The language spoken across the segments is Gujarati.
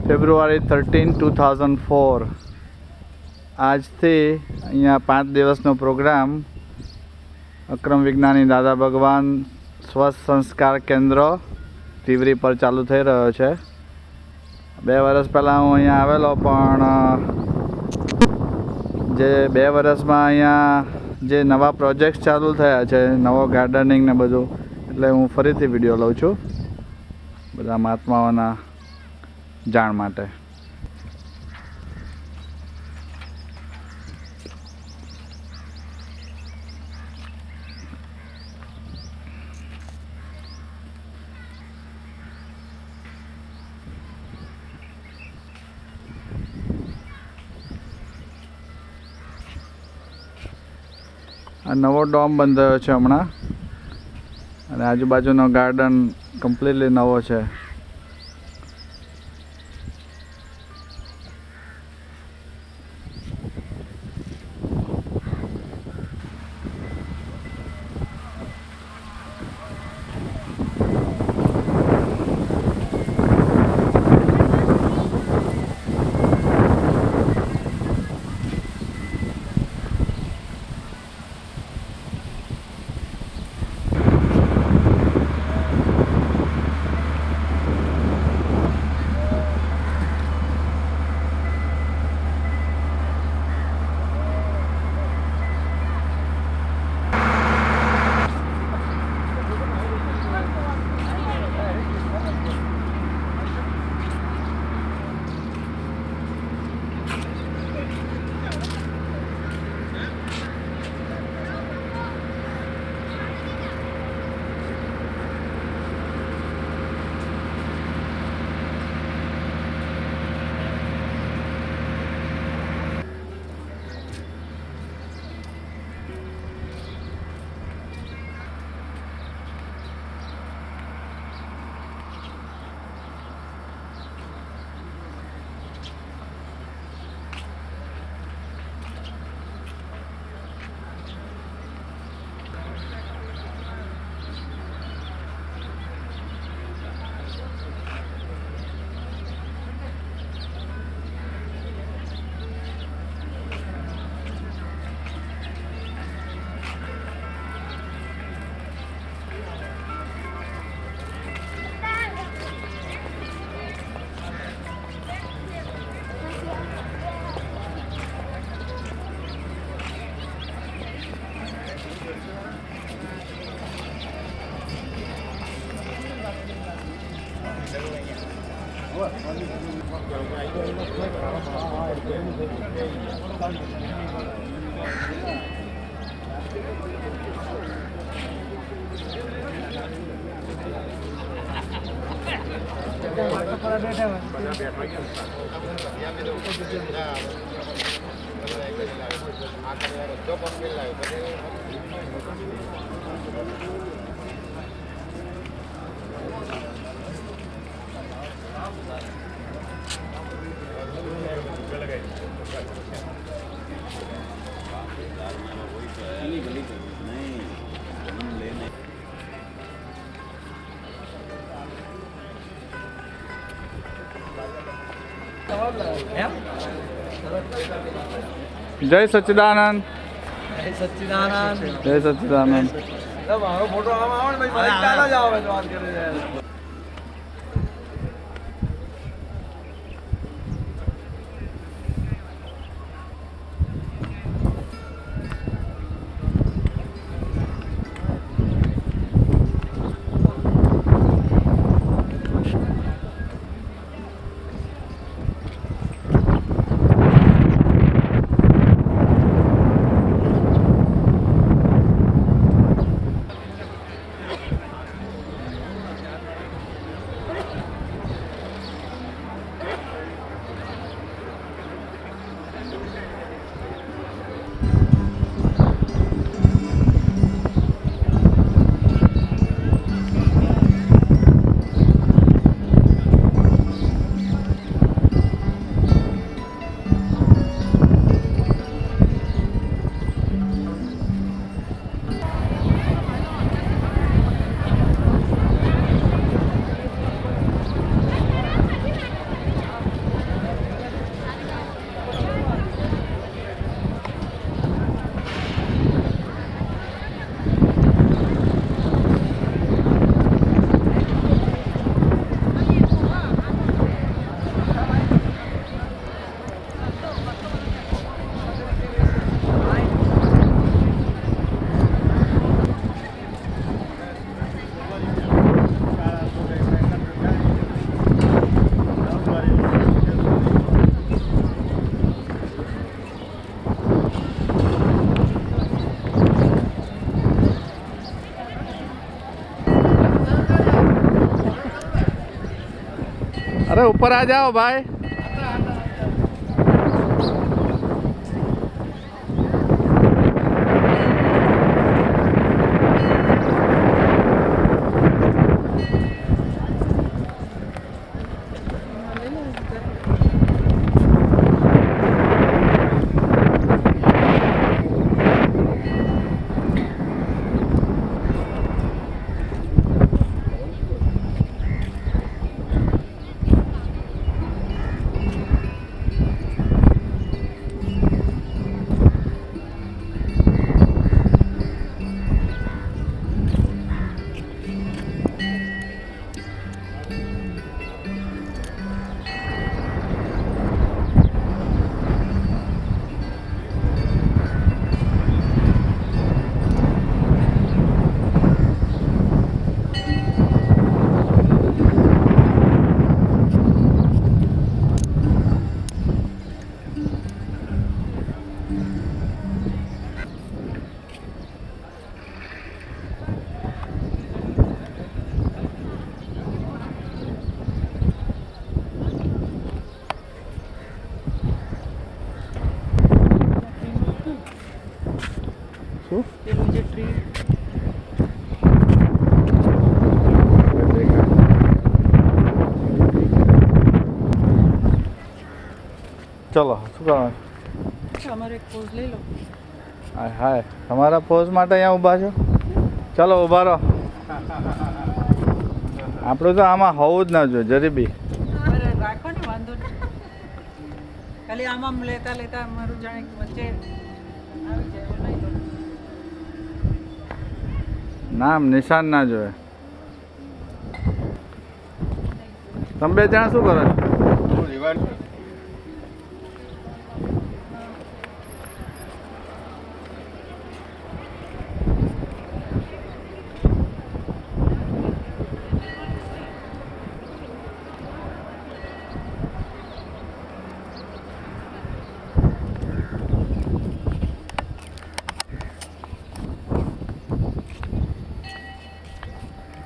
ફેબ્રુઆરી 13, 2004 આજથી અહીંયા 5 દિવસનો પ્રોગ્રામ અક્રમ વિજ્ઞાની દાદા ભગવાન સ્વસ્થ સંસ્કાર કેન્દ્ર તીવરી પર ચાલુ થઈ રહ્યો છે। 2 વર્ષ પહેલાં હું અહીંયા આવેલો, પણ જે 2 વર્ષમાં અહીંયા જે નવા પ્રોજેક્ટ્સ ચાલુ થયા છે, નવો ગાર્ડનિંગ ને બધું, એટલે હું ફરીથી વિડીયો લઉં છું બધા મહાત્માઓના જાણ માટે। આ નવો ડોમ બંધાયો છે હમણાં, અને આજુબાજુનો ગાર્ડન કમ્પ્લીટલી નવો છે। जय सच्चिदानंद, जय सच्चिदानंद, जय सच्चिदानंद। फोटो अरे ऊपर आ जाओ भाई। શું પેલું જે ટ્રી ચલો શું કરવાનું? અમારે એક પોઝ લઈ લો. હાય હાય તમારા પોઝ માટે અહીંયા ઊભા છો? ચલો ઊભા રહો. આપણું તો આમાં હોવું જ ના જોઈએ જરી બી. અરે રાખો ને, વાંધો નહીં. ખાલી આમ લેતા લેતા અમારું જાણે વચ્ચે આવી જાય એવું લઈ લો. નામ નિશાન ના જોઈએ. તમે બે જણા શું કરો છો?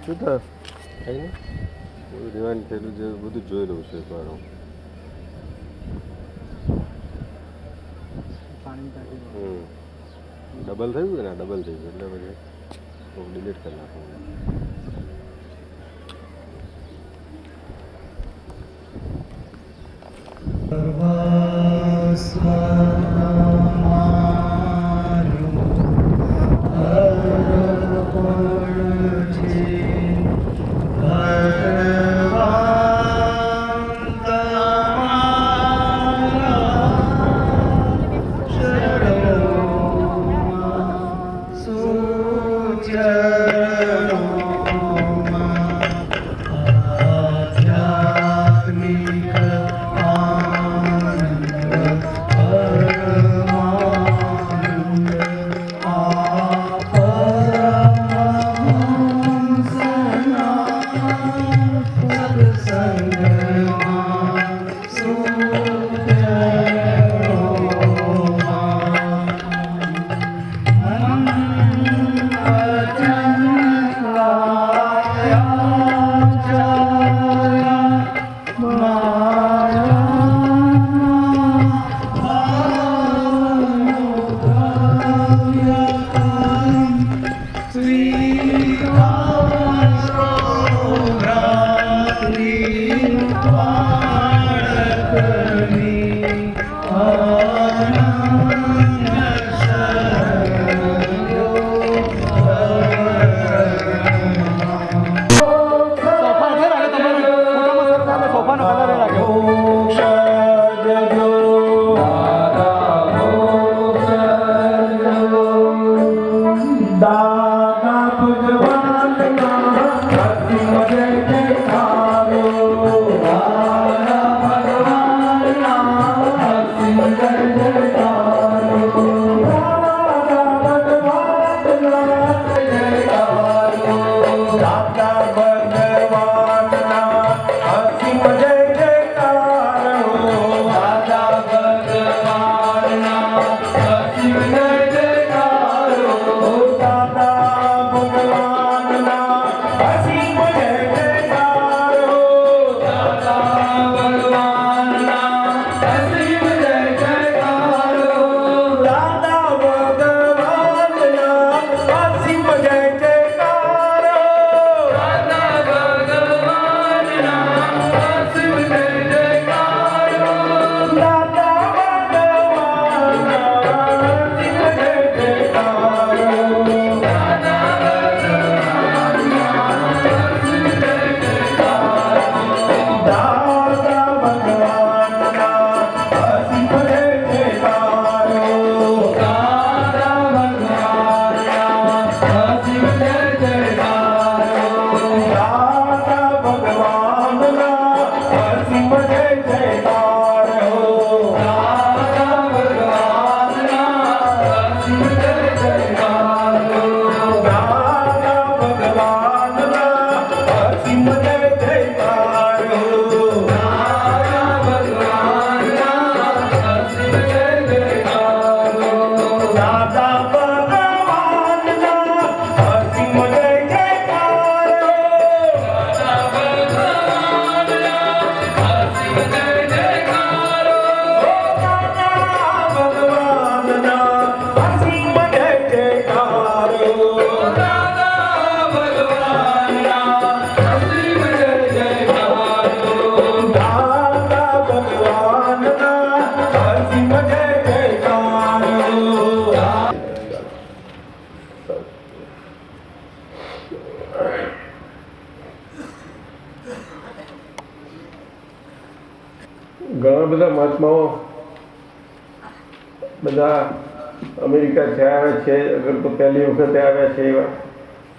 શું થયું? કઈ નહીં રિવાઇન્ડ થયેલું જે બધું જોઈ લઉં છું એકવાર હું. ડબલ થયું કે ના ડબલ થઈ ગયું એટલે પછી હું ડિલીટ કરી નાખું. ઘણા બધા મહાત્માઓ બધા અમેરિકાથી આવ્યા છે, અગર તો પહેલી વખતે આવ્યા છે એવા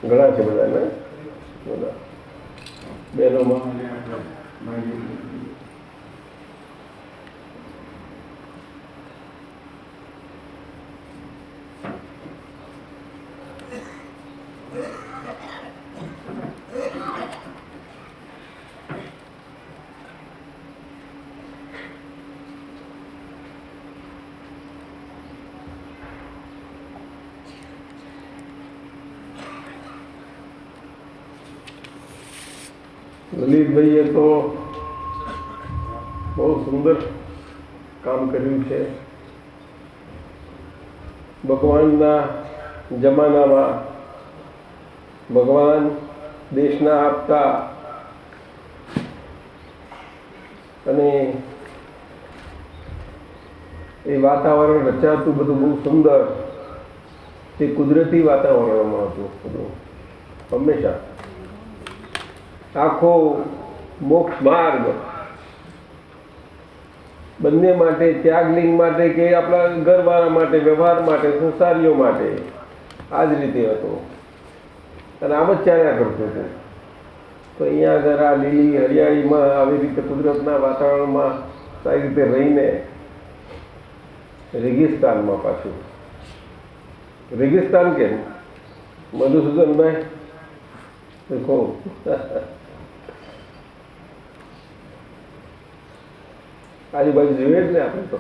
ઘણા છે બધા ને બધા બહેનોમાં. લલિતભાઈએ તો બહુ સુંદર કામ કર્યું છે. ભગવાનના જમાનામાં ભગવાન દેશના આપતા અને એ વાતાવરણ રચાતું બધું બહુ સુંદર, તે કુદરતી વાતાવરણમાં હતું બધું. હંમેશા આખો મોક્ષ માર્ગ બંને માટે, ત્યાગલિંગ માટે કે આપણા ઘરવાળા માટે, વ્યવહાર માટે, સંસારીઓ માટે આ જ રીતે હતો અને આમ જ ચાલ્યા કરતું હતું. તો અહીંયા આગળ આ લીલી હરિયાળીમાં આવી રીતે કુદરતના વાતાવરણમાં સારી રીતે રહીને રેગિસ્તાનમાં, પાછું રેગિસ્તાન કેમ મધુસૂદનભાઈ દેખો આજુબાજુ જોઈએ જ ને આપણે તો.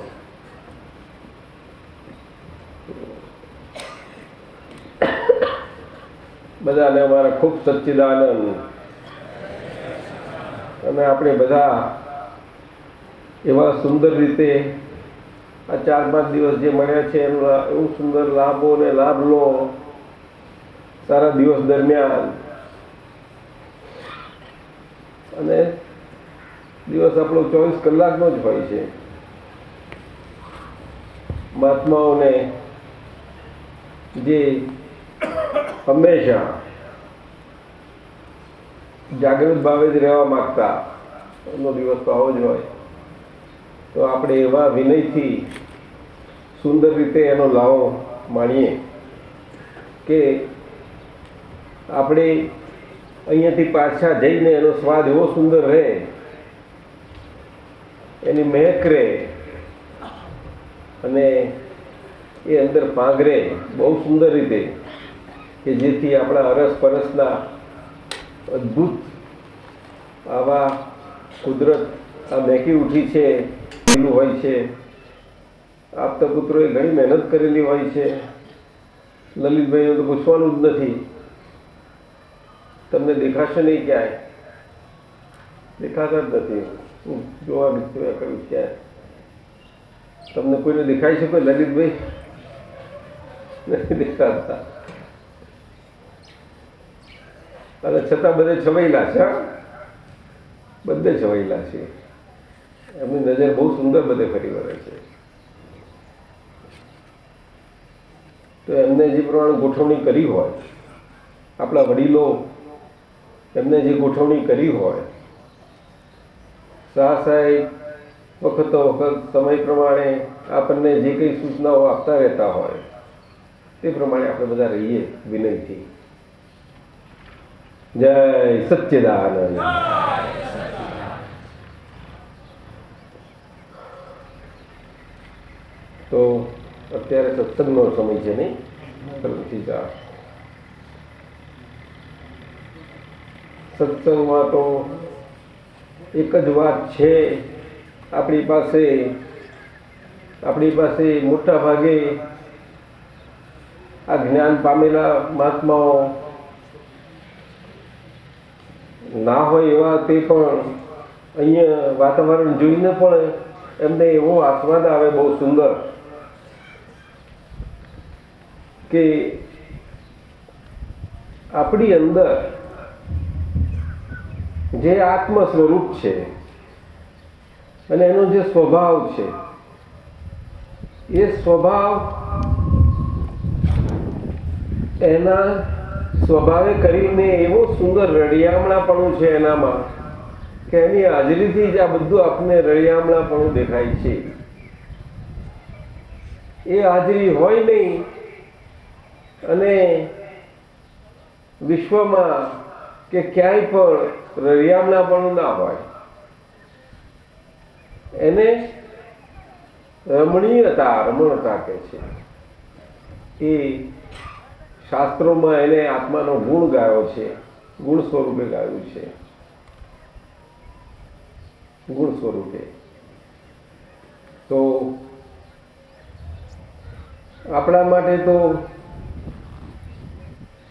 બધાને અમારા ખૂબ સચ્ચિદાનંદ. અને આપણે બધા એવા સુંદર રીતે આ 4-5 દિવસ જે મળ્યા છે એનો એવું સુંદર લાભો અને લાભ લો સારા દિવસ દરમિયાન. અને દિવસ આપણો 24 કલાકનો જ હોય છે. મહાત્માઓને જે હંમેશા જાગૃત ભાવે જ રહેવા માગતા, એનો દિવસ તો આવો જ હોય. તો આપણે એવા વિનયથી સુંદર રીતે એનો લાવો માણીએ કે આપણે અહીંયાથી પાછા જઈને એનો સ્વાદ એવો સુંદર રહે, એની મહેક રહે અને એ અંદર પાંગરે બહુ સુંદર રીતે, કે જેથી આપણા અરસપરસના અદ્ભુત આવા કુદરત આ મેકી ઉઠી છે એનું હોય છે. આપતા પુત્રોએ ઘણી મહેનત કરેલી હોય છે. લલિતભાઈને તો પૂછવાનું જ નથી, તમને દેખાશે નહીં, ક્યાંય દેખાતા જ નથી. હું જોવા કર્યું ક્યાંય તમને કોઈને દેખાય છે? કોઈ લલિતભાઈ નથી દેખાતા. અને છતાં બધે છવાયેલા છે, બધે છવાયેલા છે. એમની નજર બહુ સુંદર બધે ફરી વળે છે. તો એમને જે પ્રમાણે ગોઠવણી કરી હોય, આપણા વડીલો એમને જે ગોઠવણી કરી હોય, શાહ સાહેબ વખતો વખત સમય પ્રમાણે આપણને જે કંઈ સૂચનાઓ આપતા રહેતા હોય તે પ્રમાણે આપણે બધા રહીએ વિનયથી. જય સચ્ચિદાનંદ. તો અત્યારે સત્સંગનો સમય છે નહીં? સત્સંગમાં તો એક જ વાત છે, આપણી પાસે મોટા ભાગે આ જ્ઞાન પામેલા મહાત્માઓ ના હોય એવા, તે પણ અહીંયા વાતાવરણ જોઈને પણ એમને એવો આસ્વાદ આવે બહુ સુંદર કે આપણી અંદર જે આત્મ સ્વરૂપ છે અને એનો જે સ્વભાવ છે, એ સ્વભાવ એના સ્વભાવે કરીને એવો સુંદર રળિયામણાપણું છે એનામાં, કે એની હાજરીથી જ આ બધું આપણને રળિયામણાપણું દેખાય છે. એ હાજરી હોય નહીં અને વિશ્વમાં કે ક્યાંય પણ રળિયામણાપણું ના હોય, એને રમણતા કહે છે. એ શાસ્ત્રોમાં એને આત્માનો ગુણ ગાયો છે, ગુણ સ્વરૂપે ગાયું છે, ગુણ સ્વરૂપે. તો આપણા માટે તો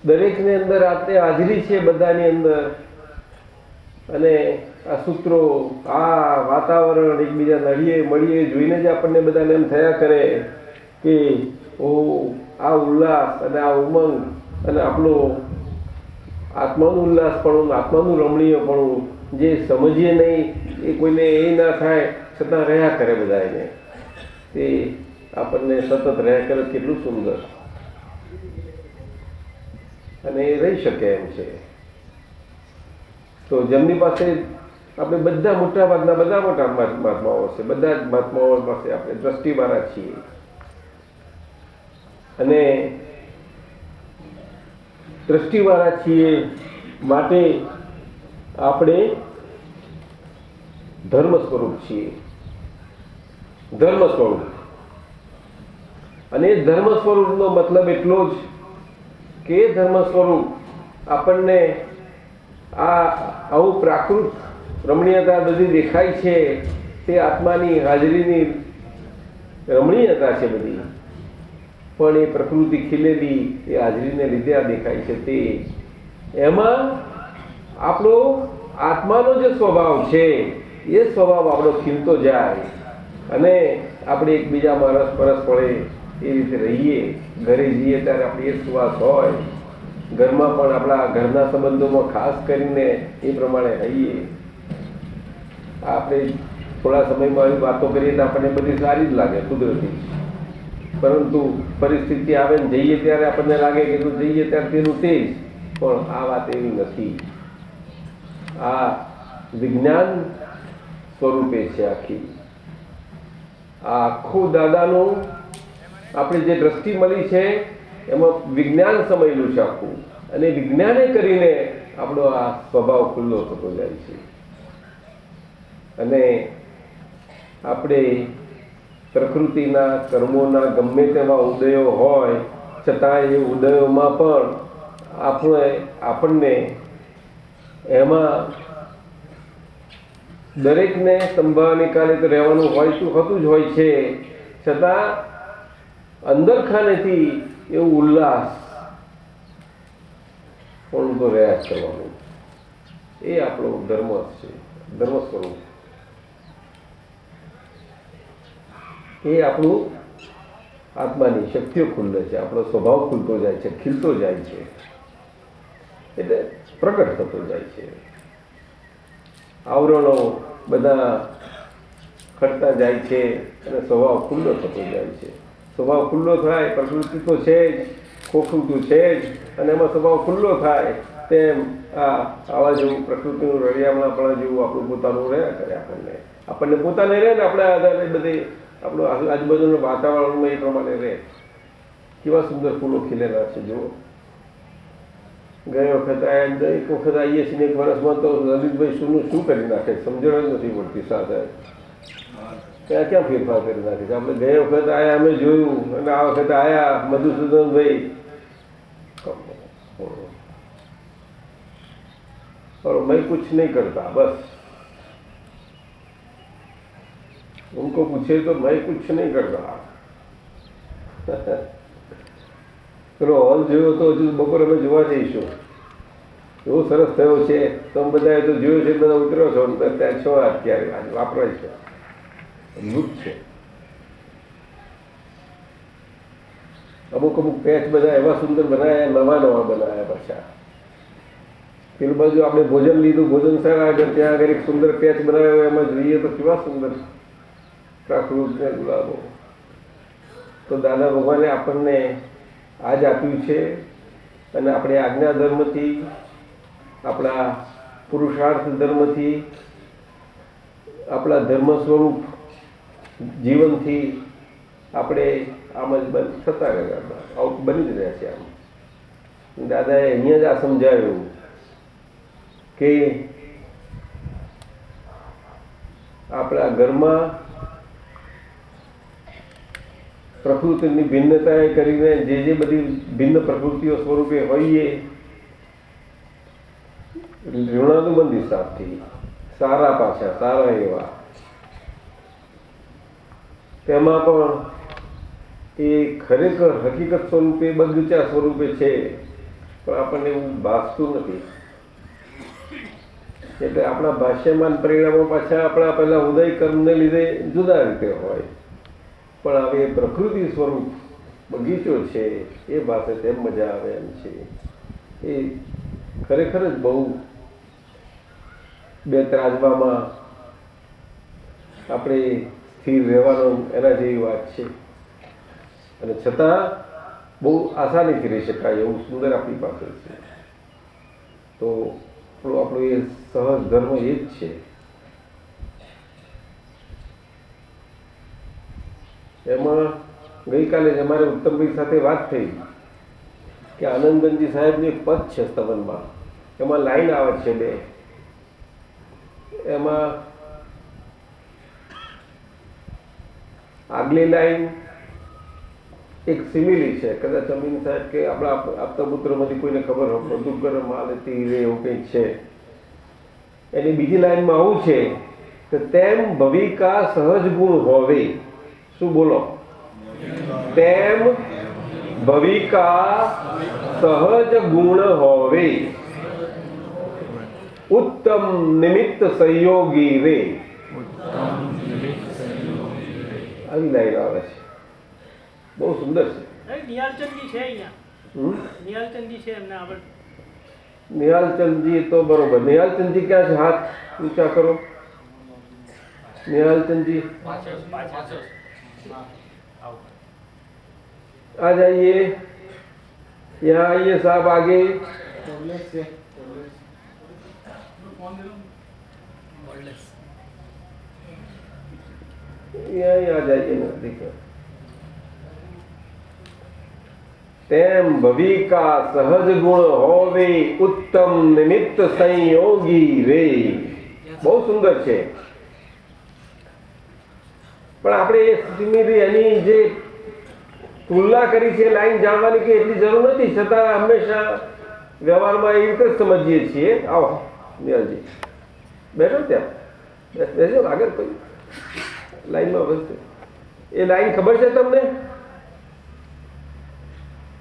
દરેકની અંદર આતે હાજરી છે, બધાની અંદર. અને આ સૂત્રો, આ વાતાવરણ એકબીજા નડીએ મળીએ જોઈને જ આપણને બધાને એમ થયા કરે કે ઓ આ ઉલ્લાસ અને આ ઉમંગ અને આપણો આત્માનું ઉલ્લાસપણું, આત્માનું રમણીયપણું જે સમજીએ નહીં એ કોઈને એ ના થાય છતાં રહ્યા કરે બધા એને. તે આપણને સતત રહ્યા કરે, કેટલું સુંદર. અને એ રહી શકે એમ છે. તો જેમની પાસે આપણે બધા મોટા મહાત્માઓ છે, બધા જ મહાત્માઓ પાસે આપણે દ્રષ્ટિવાળા છીએ. અને દ્રષ્ટિવાળા છીએ માટે આપણે ધર્મ સ્વરૂપ છીએ, ધર્મ સ્વરૂપ. અને એ ધર્મ સ્વરૂપનો મતલબ એટલો જ કે એ ધર્મ સ્વરૂપ આપણને આવું પ્રાકૃત રમણીયતા બધી દેખાય છે, તે આત્માની હાજરીની રમણીયતા છે બધી. પણ એ પ્રકૃતિ ખીલેલી એ હાજરીને લીધે આ દેખાય છે. તે એમાં આપણો આત્માનો જે સ્વભાવ છે એ સ્વભાવ આપણો ખીલતો જાય અને આપણે એકબીજામાં રસપરસ પડે એ રીતે રહીએ. ઘરે જઈએ ત્યારે આપણી એ સુવાસ હોય, ઘરમાં પણ આપણા ઘરના સંબંધોમાં ખાસ કરીને એ પ્રમાણે રહીએ. આપણે થોડા સમયમાં આવી વાતો કરીએ તો આપણને બધી સારી જ લાગે, કુદરતી. પરંતુ પરિસ્થિતિ આવે ને જઈએ ત્યારે આપણને લાગે કે તું જઈએ ત્યારે તેનું તે જ. પણ આ વાત એવી નથી. આ વિજ્ઞાન સ્વરૂપે છે આખી. આ આખું દાદાનું આપણે જે દ્રષ્ટિ મળી છે એમાં વિજ્ઞાન સમયેલું છે આખું. અને વિજ્ઞાને કરીને આપણો આ સ્વભાવ ખુલ્લો થતો જાય છે. અને આપણે પ્રકૃતિના કર્મોના ગમે તેવા ઉદયો હોય છતાં એ ઉદયોમાં પણ આપણને એમાં દરેકને સંભાળ નિકાલે તો રહેવાનું હોય શું થતું જ હોય છે. છતાં અંદર ખાનેથી એવું ઉલ્લાસ પણ તો રહ્યા કરવાનું, એ આપણો ધર્મ છે, ધર્મ સ્વરૂપ. એ આપણું આત્માની શક્તિઓ ખુલ્લે છે, આપણો સ્વભાવ ખુલતો જાય છે, ખીલતો જાય છે, એટલે પ્રગટ થતો જાય છે. આવરણો બધા ખડતા જાય છે અને સ્વભાવ ખુલ્લો થતો જાય છે. સ્વભાવ ખુલ્લો થાય, પ્રકૃતિ તો છે જ, ખોખું તો છે જ, અને એમાં સ્વભાવ ખુલ્લો થાય તેમ આવા જેવું પ્રકૃતિનું રળિયામણાપણા જેવું આપણું પોતાનું રહ્યા કરે. આપણને પોતાને રહે ને આપણા આધારે બધી આપણું આજુબાજુનું વાતાવરણમાં એ પ્રમાણે રહે. કેવા સુંદર ફૂલો ખીલેલા છે જુઓ. ગઈ વખત આવ્યા, એક વખત આવીએ છીએ એક વર્ષમાં તો લલિતભાઈ શું કરી નાખે સમજણ જ નથી પડતી. સાથે ત્યાં ક્યાં ફેરફાર કરી નાખે છે. આપણે ગઈ વખત આવ્યા અમે જોયું, અને આ વખત આવ્યા મધુસૂદનભાઈ और मैं कुछ नहीं करता, बस उनको पूछे तो मैं कुछ नहीं करता. પેલો હોલ જોયો તો હજુ બપોરે અમે જોવા જઈશું. એવો સરસ થયો છે. તમે બધાએ તો જોયો છે, બધા ઉતર્યો છો ત્યાં છો, અત્યારે આજે વાપરાય છે, અદભુત છે. અમુક પેચ બધા એવા સુંદર બનાવ્યા, નવા બનાવ્યા. પાછા પેલું બાજુ આપણે ભોજન લીધું, ભોજન સારા આગળ ત્યાં આગળ એક સુંદર પેચ બનાવ્યો, એમાં જોઈએ તો કેવા સુંદર પ્રાકૃત ને ગુલાબો. તો દાદા ભગવાને આપણને આજ આપ્યું છે. અને આપણે આજ્ઞા ધર્મથી, આપણા પુરુષાર્થ ધર્મથી આપણા ધર્મ સ્વરૂપ જીવનથી આપણે આમ જ થતા રહ્યા, આઉટ બની જ રહ્યા છે. આમ દાદાએ અહીંયા જ આ સમજાવ્યું કે આપણા ઘરમાં પ્રકૃતિની ભિન્નતાએ કરીને જે બધી ભિન્ન પ્રકૃતિઓ સ્વરૂપે હોઈએ, ઋણાનુબંધી સાથથી સારા પાછા સારા એવા, તેમાં પણ એ ખરેખર હકીકત સ્વરૂપે બગીચા સ્વરૂપે છે, પણ આપણને એવું ભાસતું નથી. એટલે આપણા ભાષ્યમાન પરિણામો પાછા આપણા પહેલા ઉદય કર્મને લીધે જુદા રીતે હોય, પણ હવે પ્રકૃતિ સ્વરૂપ બગીચો છે એ ભાષે તેમ મજા આવે એમ છે. એ ખરેખર જ બહુ બે ત્રાજવામાં આપણે સ્થિર રહેવાનો એના જેવી વાત છે, અને છતાં બહુ આસાનીથી રહી શકાય એવું સુંદર આપણી પાસે છે. તો આપણો એ સહજ ધર્મ એ જ છે. એમાં ગઈકાલે જ અમારે ઉત્તમભાઈ સાથે વાત થઈ કે આનંદગંજી સાહેબનું એક પદ છે સ્તવનમાં, એમાં લાઈન આવે છે બે. એમાં આગલી લાઈન એક સિમિલી છે, કદાચ અમીન સાહેબ કે આપણા આપતા પુત્રમાંથી કોઈને ખબર હોય, મધુકર માલતી રે એવું કંઈક છે. એની બીજી લાઈનમાં આવું છે કે તેમ ભવિકા સહજ ગુણ હોવે. શું બોલો? તેમ ભવિકા સહજ ગુણ હોવે, ઉત્તમ નિમિત્ત સંયોગી રે. આવી લાઈન આવે છે, બહુ સુંદર છે. નિહાલચંદજી છે અહીંયા, નિહાલચંદજી છે એમને આવડ. નિહાલચંદજી તો બરોબર. નિહાલચંદજી ક્યાં છે? હાથ ઊંચા કરો. निहालचंद जी आ जाइए, यहाँ आइए साहब आगे। यहीं आ जाइए ना, देखो। तेम भविका सहज गुण होवे, उत्तम निमित्त संयोगी रे। बहुत सुंदर है। पण आपणे सिमिली एनी जे तुलना करी छे लाइन जाणवानी के एटली जरूर नथी, छतां हमेशा व्यवहारमां एवी रीते समजीए छीए। आओ निहालजी बैठो, त्यां बेसो आगळ कोई लाइन में बसते। ए लाइन खबर छे तमने?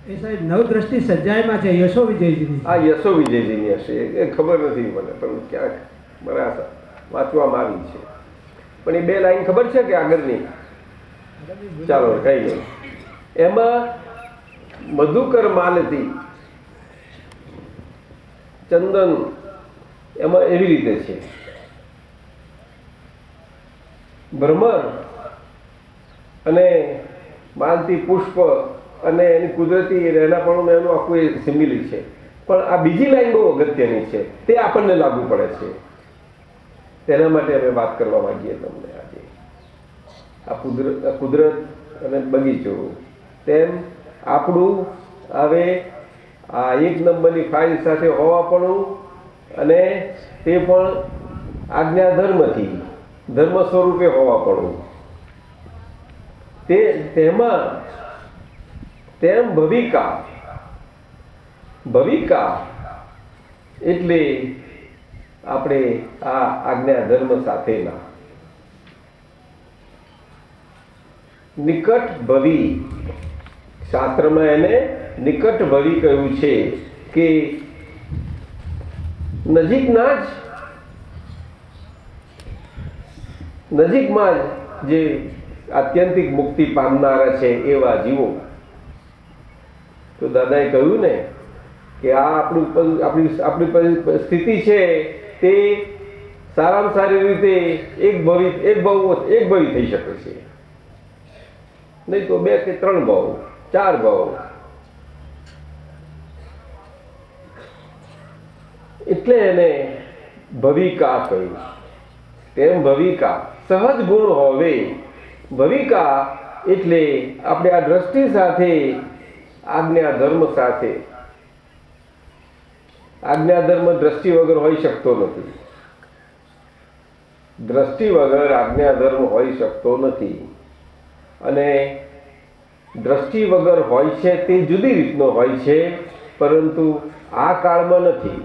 ए साहेब नवद्रष्टि सज्जायमां छे, यशो विजयजीनी। आ यशो विजयजीनी हशे, ए खबर नथी मने, पण क्यांक मारे आशा वांचवामां आवी छे। पण ए बे लाइन खबर छे के आगळनी? चालो कई नहीं। एमां मधुकर मालती चंदन एमां एवी रीते छे। भ्रमर अने मालती पुष्प अने एनी कुदरती રહેણાપણું એનું આખું એ સિમિલી છે। પણ આ બીજી લાઈન બહુ અગત્યની છે, તે આપણને લાગુ પડે છે। તેના માટે અમે વાત કરવા માંગીએ તમને આજે। આ કુદરત અને બગીચો, તેમ આપણું હવે આ એક નંબરની ફાઇલ સાથે હોવાપણું, અને તે પણ આજ્ઞા ધર્મથી ધર્મ સ્વરૂપે હોવાપણું, તેમાં તેમ ભવિકા, ભવિકા એટલે આપણે આ આજ્ઞા ધર્મ સાથેના નિકટ ભવિ, શાસ્ત્રમાં એને નિકટ ભવિ કહ્યું છે કે નજીકમાં જ જે આત્યંતિક મુક્તિ પામનારા છે એવા જીવો। તો દાદાએ કહ્યું ને કે આ આપણી સ્થિતિ છે તે સારામાં સારી રીતે એક ભવી થઈ શકે છે, નહીં તો 2 કે 3 ભાવ, 4 ભાવ। એટલે એને ભવિકા કહ્યું। તેમ ભવિકા સહજ ગુણ હોવે. ભવિકા એટલે આપણે આ દ્રષ્ટિ સાથે, આજ્ઞા ધર્મ સાથે. આજ્ઞા ધર્મ દ્રષ્ટિ વગર હોઈ શકતો નથી. દ્રષ્ટિ વગર આજ્ઞા ધર્મ હોઈ શકતો નથી. અને દ્રષ્ટિ વગર હોય છે તે જુદી રીતનો હોય છે, પરંતુ આ કાળમાં નથી.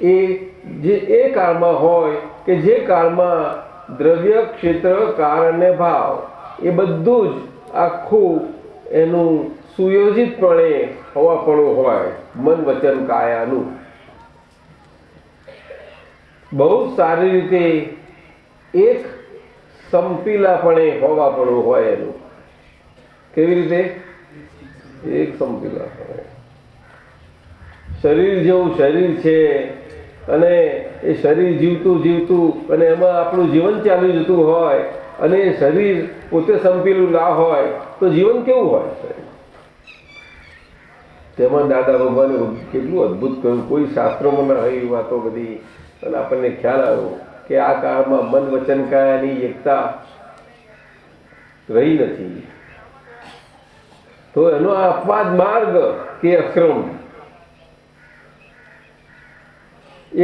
એ કાળમાં હોય કે જે કાળમાં દ્રવ્ય, ક્ષેત્ર, કાળ અને ભાવ એ બધું જ આખું એનું સુયોજિતપણે હોવાપણું હોય, મન વચન કાયાનું બહુ સારી રીતે એક સંપીલાપણે હોવાપણું હોય એનું. કેવી રીતે? એક સંપીલાપણે. શરીર જેવું શરીર છે અને એ શરીર જીવતું જીવતું અને એમાં આપણું જીવન ચાલી જતું હોય અને એ શરીર પોતે સંપેલું ના હોય તો જીવન કેવું હોય? તેમાં દાદા ભગવાને કેટલું અદ્ભુત કહ્યું. કોઈ શાસ્ત્રોમાં ના હોય એવી વાતો બધી. અને આપણને ખ્યાલ આવ્યો કે આ કાળમાં મન વચન કાયાની એકતા રહી નથી. તો એનો આ અપવાદ માર્ગ કે અક્રમ,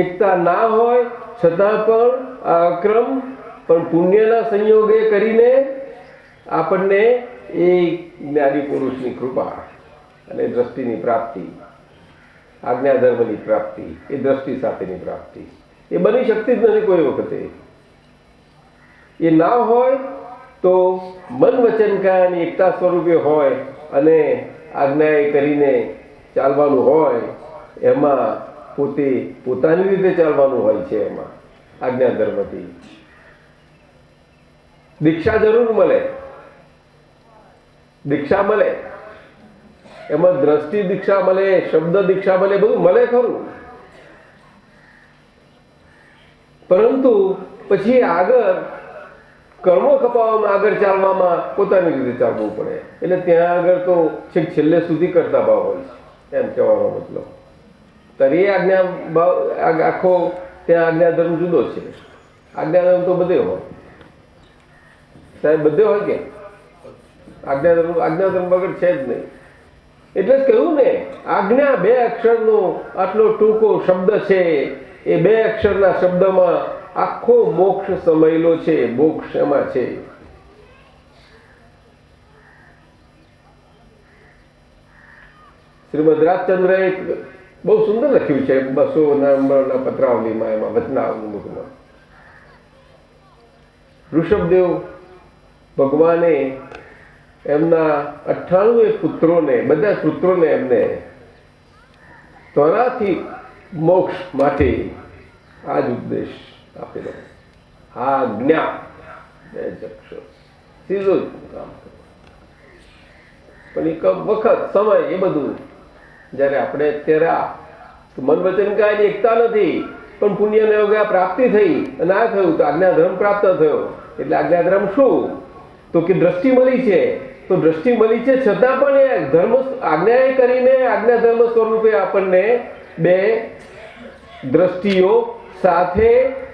એકતા ના હોય છતાં પણ આ અક્રમ પણ પુણ્યના સંયોગે કરીને આપણને એ જ્ઞાની પુરુષની કૃપા અને દ્રષ્ટિની પ્રાપ્તિ, આજ્ઞા ધર્મની પ્રાપ્તિ, એ દ્રષ્ટિ સાથેની પ્રાપ્તિ એ બની શકતી જ નથી કોઈ વખતે. એ ના હોય તો મન વચન કાયાની એકતા સ્વરૂપે હોય અને આજ્ઞા કરીને ચાલવાનું હોય, એમાં પોતે પોતાની રીતે ચાલવાનું હોય છે. એમાં આજ્ઞા ધર્મથી દીક્ષા જરૂર મળે, દીક્ષા મળે, એમાં દ્રષ્ટિ દીક્ષા મળે, શબ્દ દીક્ષા મળે, બધું મળે ખરું. પરંતુ પછી આગળ કર્મો કપાવવામાં, આગળ ચાલવામાં પોતાની રીતે ચાલવું પડે. એટલે ત્યાં આગળ તો છેક છેલ્લે સુધી કરતા ભાવ હોય છે, એમ કહેવાનો મતલબ. ત્યારે એ આજ્ઞા ભાવ આખો ત્યાં આજ્ઞાધર્મ જુદો છે. આજ્ઞાધર્મ તો બધે હોય સાહેબ, બધે હોય કે આજ્ઞાધર્મ વગર છે જ નહીં. એટલે જ કહ્યું ને, આજ્ઞા બે અક્ષરનો આટલો ટૂંકો શબ્દ છે. એ બે અક્ષરના શબ્દમાં આખો મોક્ષ સમાયેલો છે. મોક્ષ એમાં છે. શ્રીમદ રાજચંદ્રએ બહુ સુંદર લખ્યું છે 200 નંબરના પત્રાવલીમાં, એમાં વચનામૃતમાં. ઋષભદેવ ભગવાને એમના 98 પુત્રોને, બધા પુત્રોને એમને ત્વરાથી મોક્ષ માટે આ જ ઉપદેશ આપેલો. આ જ્ઞા બે જ અક્ષર, સીધું જ કામ. પણ એક વખત સમય એ બધું જ્યારે આપણે અત્યારે મન વચન કાયની એકતા નથી, પણ પુણ્યને યોગે આ પ્રાપ્તિ થઈ અને આ થયું તો આજ્ઞાધર્મ પ્રાપ્ત થયો. એટલે આજ્ઞાધર્મ શું? તો કે દ્રષ્ટિ મળી છે. તો દ્રષ્ટિ મળી છે છતાં પણ એ ધર્મ આજ્ઞાએ કરીને આજ્ઞાધર્મ સ્વરૂપે આપણને બે દ્રષ્ટિઓ સાથે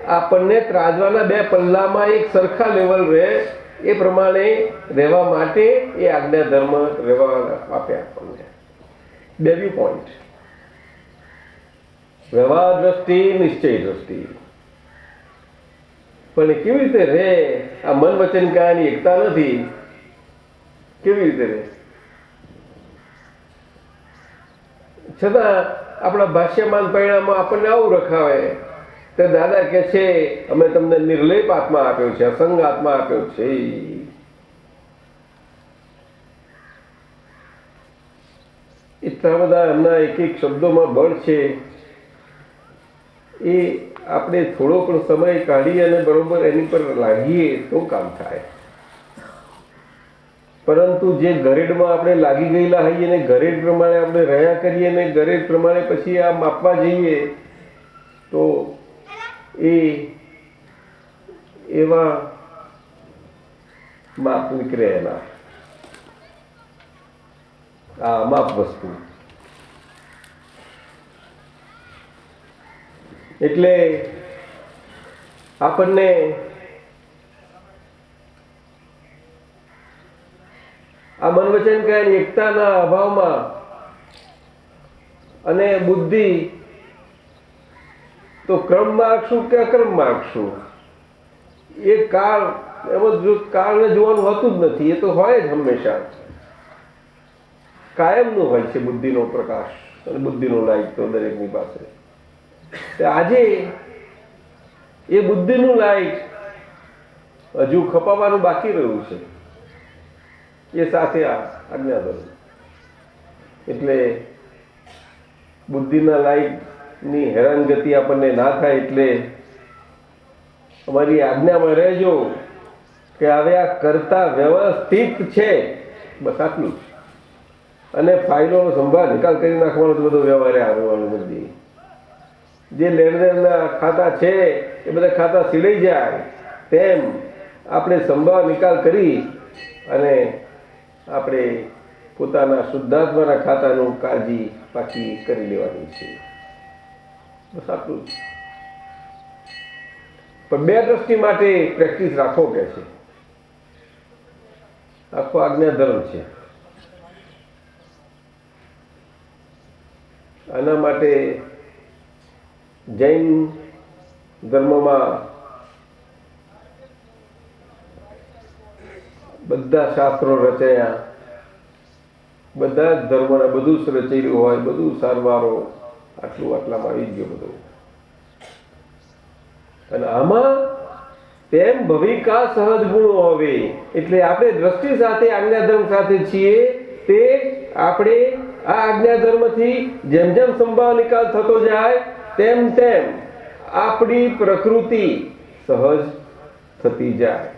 આપણને ત્રાજવાના બે પલ્લામાં એક સરખા લેવલ રહે એ પ્રમાણે રહેવા માટે એ આજ્ઞાધર્મ રહેવા આપે આપણને. બે વ્યૂ પોઈન્ટ, વ્યવહાર દ્રષ્ટિ, નિશ્ચય દ્રષ્ટિ. પણ એ કેવી રીતે રહે? આ મન વચન કાયાની એકતા નથી, કેવી રીતે રહે? છતાં આપણા ભાષ્યમાન પરિણામમાં આપણને આવું રખાવે તે દાદા કે છે અમે તમને નિર્લેપ આત્મા આપ્યો છે, અસંગ આત્મા આપ્યો છે. એટલા બધા એમના એક એક શબ્દોમાં બળ છે. એ આપણે થોડો પણ સમય કાઢી અને બરોબર એની પર લાગીએ તો કામ થાય. પરંતુ જે ગરેડમાં આપણે લાગી ગયેલા હોઈએ ને ગરેડ પ્રમાણે આપણે રહ્યા કરીએ ને ગરેડ પ્રમાણે પછી આ માપવા જઈએ તો એ એવા માપ નીકળે એના. આ માપ વસ્તુ એટલે આપણને આ મન વચન કાયાની એકતાના અભાવમાં અને બુદ્ધિ તો ક્રમ માર્ગ શું કે અક્રમ માર્ગ શું, એ કાળ એમાં જો કાળને જોવાનું હોતું જ નથી, એ તો હોય જ હંમેશા કાયમનું હોય છે બુદ્ધિનો પ્રકાશ અને બુદ્ધિનો લાઈટ તો દરેકની પાસે. આજે એ બુદ્ધિનું લાઈટ હજુ ખપાવવાનું બાકી રહ્યું છે, એ સાથે આ આજ્ઞાધર્મ. એટલે બુદ્ધિના લાઈટની હેરાનગતિ આપણને ના થાય એટલે અમારી આજ્ઞામાં રહેજો કે હવે આ કરતા વ્યવસ્થિત છે, બસ આટલું જ. અને ફાઇલોનો સંભાળ નિકાલ કરી નાખવાનો તો બધો વ્યવહારે આવવાનો બધી જે લેણદેણના ખાતા છે એ બધા ખાતા સીડાઈ જાય તેમ આપણે સંભાળ નિકાલ કરી અને આપણે પોતાના શુદ્ધાત્માના ખાતાનું કાળજી પાકી કરી લેવાની છે, બસ આટલું જ. પણ બે દ્રષ્ટિ માટે પ્રેક્ટિસ રાખો કે છે, આખો આજ્ઞાધર્મ છે. આના માટે જૈન ધર્મમાં બધા શાસ્ત્રો રચાયા, બધા જ ધર્મોના બધું જ રચેલું હોય, બધું સારવારો આટલામાં આવી ગયો બધું. અને આમાં તેમ ભવિકા સહજ ગુણો હવે, એટલે આપણે દ્રષ્ટિ સાથે આજ્ઞાધર્મ સાથે છીએ તે આપણે આ આજ્ઞાધર્મથી જેમ જેમ સંભાવ નિકાલ થતો જાય તેમ તેમ આપણી પ્રકૃતિ સહજ થતી જાય.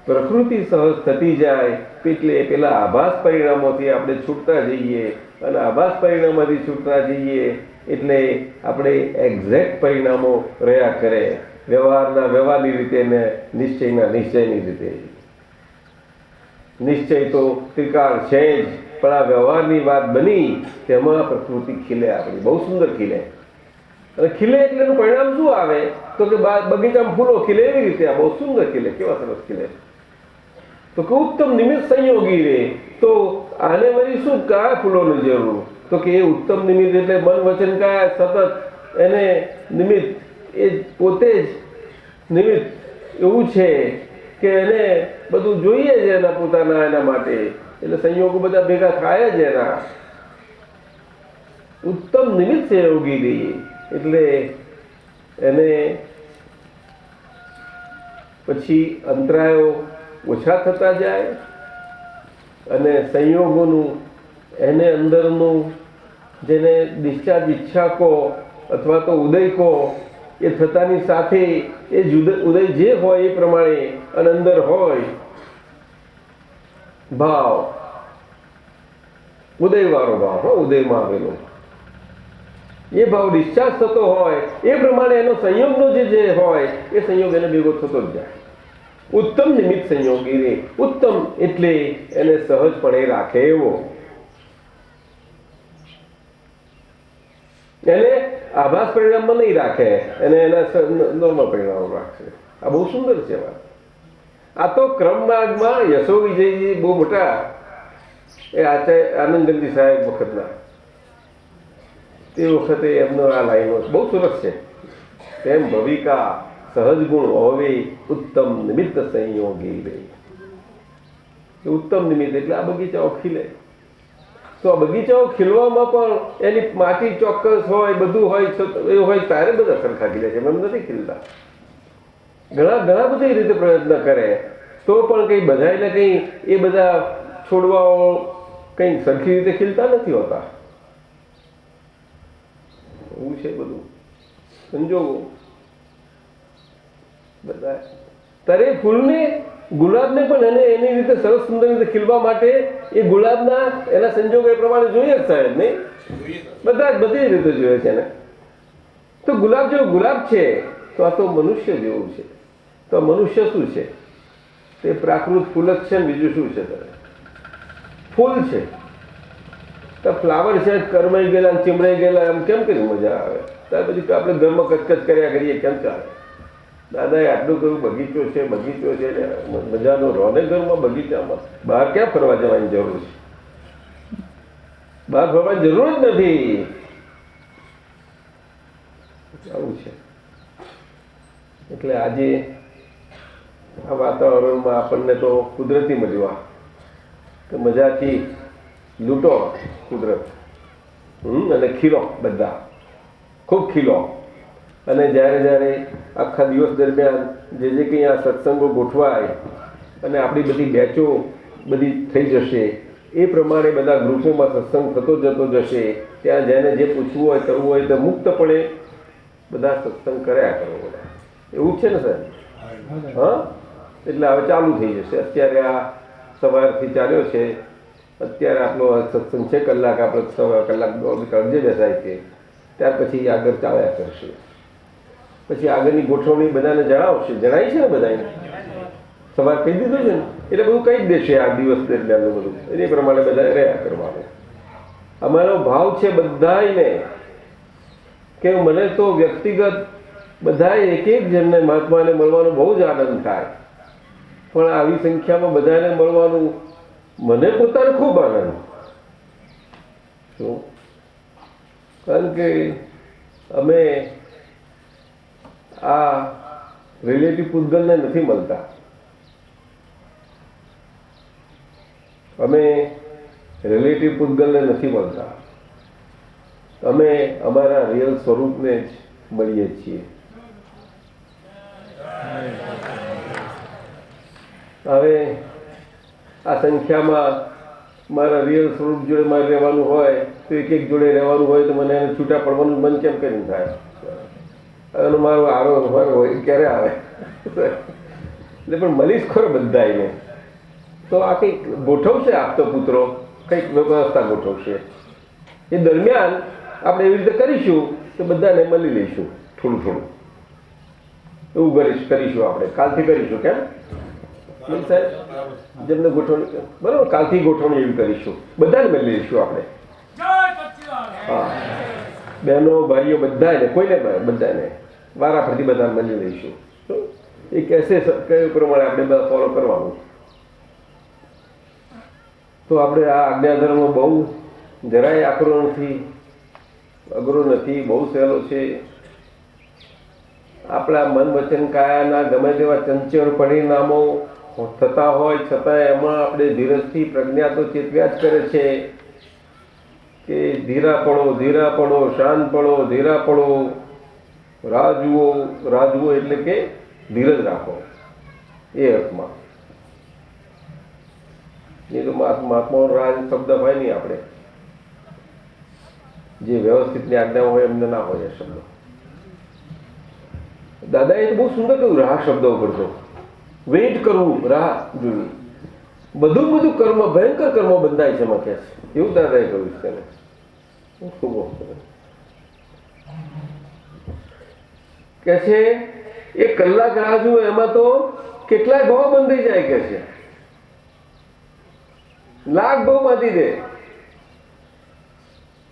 પ્રકૃતિ સહજ થતી જાય એટલે પેલા આભાસ પરિણામોથી આપણે છૂટતા જઈએ, અને આભાસ પરિણામોથી છૂટતા જઈએ એટલે આપણે એક્ઝેક્ટ પરિણામો રહ્યા કરે, વ્યવહારના વ્યવહારની રીતે ને નિશ્ચયના નિશ્ચયની રીતે. નિશ્ચય તો ત્રિકાળ છે જ, પણ આ વ્યવહારની વાત બની તેમાં પ્રકૃતિ ખીલે, આપણી બહુ સુંદર ખીલે. અને ખીલે એટલે એનું પરિણામ શું આવે તો કે બગીચામાં ફૂલો ખીલે એવી રીતે આ બહુ સુંદર ખીલે, કેવા સરસ ખીલે. તો કે ઉત્તમ નિમિત્ત સંયોગી રે. તો આને વળી શું કયા ફૂલોની જરૂર, તો કે એ ઉત્તમ નિમિત્ત એટલે મન વચન કાયા સતત એને નિમિત્ત એ પોતે જ નિમિત્ત એવું છે કે એને બધું જોઈએ જ એના પોતાના એના માટે, એટલે સંયોગો બધા ભેગા થાય જ એના. ઉત્તમ નિમિત્ત સંયોગી રહી એટલે એને પછી અંતરાયો ઓછા થતા જાય અને સંયોગોનું એને અંદરનું જેને ડિસ્ચાર્જ ઈચ્છા કહો અથવા તો ઉદય કહો એ થતાની સાથે એ ઉદય જે હોય એ પ્રમાણે અને અંદર હોય ભાવ, ઉદયવાળો ભાવ, ઉદયમાં આવેલો એ ભાવ ડિસ્ચાર્જ થતો હોય એ પ્રમાણે એનો સંયોગનો જે હોય એ સંયોગ એને ભેગો થતો જ જાય. ઉત્તમ નિમિત્ત સંયોગી રે. ઉત્તમ એટલે એને સહજપણે રાખે એવો, એને આભાસ પરિણામમાં નહીં રાખે, એને એના નોર્મલ પરિણામો રાખશે. આ બહુ સુંદર છે વાત. આ તો ક્રમ માર્ગમાં યશો વિજયજી બહુ મોટા એ આનંદગંજી સાહેબ વખતના તે વખતે એમનો આ લાઈનો બહુ સરસ છે. તેમ ભવિકા સહજ ગુણ હોવે ઉત્તમ નિમિત્ત સંયોગી રે. ઉત્તમ નિમિત્ત એટલે આ બગીચાઓ ખીલે. તો આ બગીચાઓ ખીલવામાં પણ એની માટી ચોક્કસ હોય, બધું હોય, એ હોય ત્યારે બધા સરખા ખીલે છે, એમ નથી ખીલતા. ઘણા બધી રીતે પ્રયત્ન કરે તો પણ કંઈ બધાને કંઈ એ બધા છોડવાઓ કંઈ સરખી રીતે ખીલતા નથી હોતા. એવું છે બધું સંજોગો બધા. ત્યારે ફૂલને ગુલાબને પણ એને એની રીતે સરસ સુંદર રીતે ખીલવા માટે એ ગુલાબના એના સંજોગો એ પ્રમાણે જોઈએ જ સાહેબ નહીં, બધી રીતે જોઈએ છે એને. તો ગુલાબ જેવો ગુલાબ છે તો આ તો મનુષ્ય જેવું છે. તો મનુષ્ય શું છે? તે પ્રાકૃત ફૂલ જ છે ને બીજું શું છે? ફૂલ છે તો ફ્લાવર છે, કરમાઈ ગયેલા ચીમડાઈ ગયેલા એમ કેમ કરી મજા આવે? ત્યાર પછી આપણે ઘરમાં કચકચ કર્યા કરીએ કેમ ચાલે? દાદાએ આટલું કહ્યું બગીચો છે એટલે મજાનો રોને ઘરમાં બગીચામાં બહાર ક્યાં ફરવા જવાની જરૂર છે? બહાર ફરવાની જરૂર જ નથી. આવું છે. એટલે આજે આ વાતાવરણમાં આપણને તો કુદરતી મળ્યું, કે મજાથી લૂંટો કુદરત, અને ખીલો, બધા ખૂબ ખીલો. અને જ્યારે આખા દિવસ દરમિયાન જે કંઈ આ સત્સંગો ગોઠવાય અને આપણી બધી બેચો બધી થઈ જશે, એ પ્રમાણે બધા ગ્રુપોમાં સત્સંગ થતો જતો જશે. ત્યાં જેને જે પૂછવું હોય કરવું હોય તો મુક્તપણે બધા સત્સંગ કર્યા કરો બધા. એવું છે ને સાહેબ? હા, એટલે હવે ચાલુ થઈ જશે. અત્યારે આ સવારથી ચાલ્યો છે, અત્યારે આપણો સત્સંગ છે કલાક, આપણે સવા કલાક કરજે બેસાય છે, ત્યાર પછી આગળ ચાલ્યા કરશે. પછી આગળની ગોઠવણી બધાને જણાવશે. જણાય છે ને બધાને? સવાર કહી દીધું છે ને, એટલે બધું કહી જ દેશે આ દિવસ દરમિયાન બધું. એ પ્રમાણે બધા રહ્યા કરવાનું. અમારો ભાવ છે બધાને કે મને તો વ્યક્તિગત બધા એક જણને મહાત્માને મળવાનો બહુ જ આનંદ થાય, પણ આવી સંખ્યામાં બધાને મળવાનું મને પોતાને ખૂબ આનંદ. શું? કારણ કે અમે આ રિલેટિવ પૂતગલને નથી મળતા. અમે રિલેટિવ પૂતગલને નથી મળતા. અમે અમારા રિયલ સ્વરૂપને જ મળીએ છીએ. હવે આ સંખ્યામાં મારા રિયલ સ્વરૂપ જોડે મારે રહેવાનું હોય તો એક જોડે રહેવાનું હોય તો મને એને છૂટા પડવાનું મન કેમ કરીને થાય? અને મારો આરો હોય ક્યારે આવે? એટલે પણ મળીશ ખરો બધાને. તો આ કંઈક ગોઠવશે આપતો પુત્રો, કંઈક વ્યવસ્થા ગોઠવશે. એ દરમિયાન આપણે એવી રીતે કરીશું તો બધાને મળી લઈશું થોડું થોડું. એવું કરીશું આપણે. કાલથી કરીશું. કેમ સાહેબ? જેમને ગોઠવણી બરાબર, કાલથી ગોઠવણી એવી કરીશું. બધાને મળી લઈશું આપણે. હા, બહેનો ભાઈઓ બધાને, કોઈને બધાને વારા ફરતી બધાને મળી લઈશું. એ કહેશે કયું પ્રમાણે આપણે બધા ફોલો કરવાનું. તો આપણે આ આજ્ઞાધર્મ બહુ જરાય આકરો નથી, અઘરો નથી, બહુ સહેલો છે. આપણા મન વચન કાયાના ગમે તેવા ચંચળ પરિણામો થતા હોય છતાં એમાં આપણે ધીરજથી પ્રજ્ઞા તો ચેતવ્યા જ કરે છે કે ધીરા પડો, શાંત પડો, ધીરા પડો, રાહ જુઓ એટલે કે ધીરજ રાખો. એ અર્થમાં. એ તો મહાત્માનો રાહ શબ્દ હોય નહીં. આપણે જે વ્યવસ્થિતની આજ્ઞાઓ હોય એમને ના હોય એ શબ્દ. દાદાએ બહુ સુંદર કહ્યું રાહ શબ્દ ઉપર તો. વેઇટ કરવું, રાહ જોવી. બધું કર્મ, ભયંકર કર્મો બંધાય છે એમાં કહે છે. એવું દાદાએ કહ્યું છે તેને. કે છે એક કલાક રાહ જુઓ એમાં તો કેટલાય ભાવ બંધાઈ જાય કે છે. લાખ ભાવ બાંધી દે.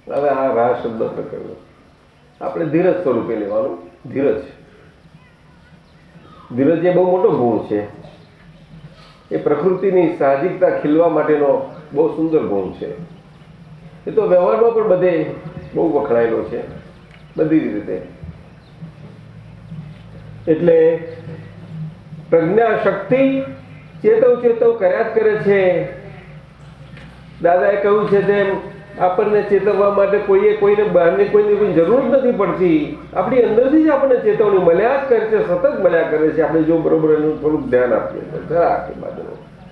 હવે આ રાહ શબ્દ કહ્યું. આપણે ધીરજ સ્વરૂપે લેવાનું. ધીરજ એ બહુ મોટો ગુણ છે. એ પ્રકૃતિની સાહજિકતા ખીલવા માટેનો બહુ સુંદર ગુણ છે. એ તો વ્યવહારમાં પણ બધે બહુ વખણાયેલો છે, બધી રીતે. એટલે પ્રજ્ઞા શક્તિ ચેતવ કર્યા જ કરે છે. દાદાએ કહ્યું છે તેમ આપણને ચેતવવા માટે કોઈને બહારની કોઈ જરૂર જ નથી પડતી. આપણી અંદરથી જ આપણને ચેતવણી મળ્યા જ કરે છે, સતત મળ્યા કરે છે. આપણે જો બરોબર એનું થોડુંક ધ્યાન આપીએ જરા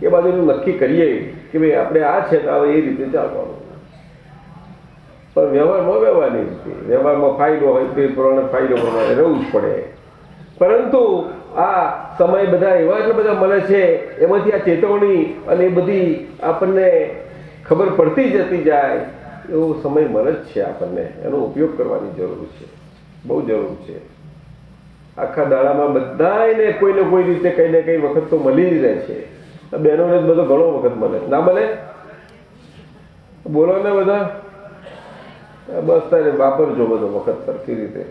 એ બાજુનું નક્કી કરીએ કે ભાઈ આપણે આ છે તો હવે એ રીતે ચાલવાનું. પણ વ્યવહારની રીતે, વ્યવહારમાં ફાયદો હોય તો એ પ્રમાણે ફાયદો પ્રમાણે રહેવું જ પડે. પરંતુ આ સમય બધા એવા એટલે બધા મળે છે, એમાંથી આ ચેતવણી અને એ બધી આપણને ખબર પડતી જતી જાય એવો સમય મળે જ છે આપણને. એનો ઉપયોગ કરવાની જરૂર છે, બહુ જરૂર છે. આખા દાડામાં બધાને કોઈને કોઈ રીતે કંઈ ને કંઈ વખત તો મળી જ રહે છે. બહેનોને જ બધો ઘણો વખત મળે. ના મળે? બોલો ને બધા. બસ તારે વાપરજો બધો વખત સરખી રીતે.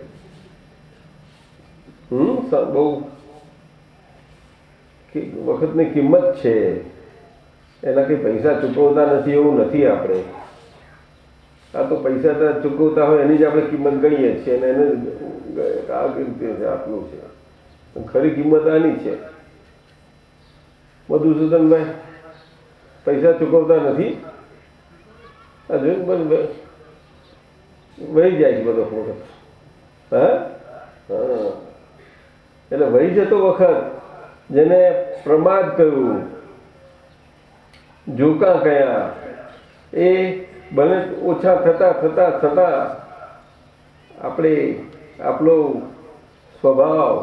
બહુ વખતની કિંમત છે, એના કંઈ પૈસા ચૂકવતા નથી એવું નથી. આપણે આ તો પૈસા તો ચૂકવતા હોય એની જ આપણે કિંમત ગણીએ છીએ અને એને આ રીતે આટલું છે. ખરી કિંમત આની છે. મધુસૂદનભાઈ પૈસા ચૂકવતા નથી. આ જોયું બધું વહી જાય છે બધો વખત. હા હા, એટલે વહી જતો વખત જેને પ્રમાદ કહ્યું, જોકા કયા, એ બને ઓછા થતા થતા થતા આપણે આપણો સ્વભાવ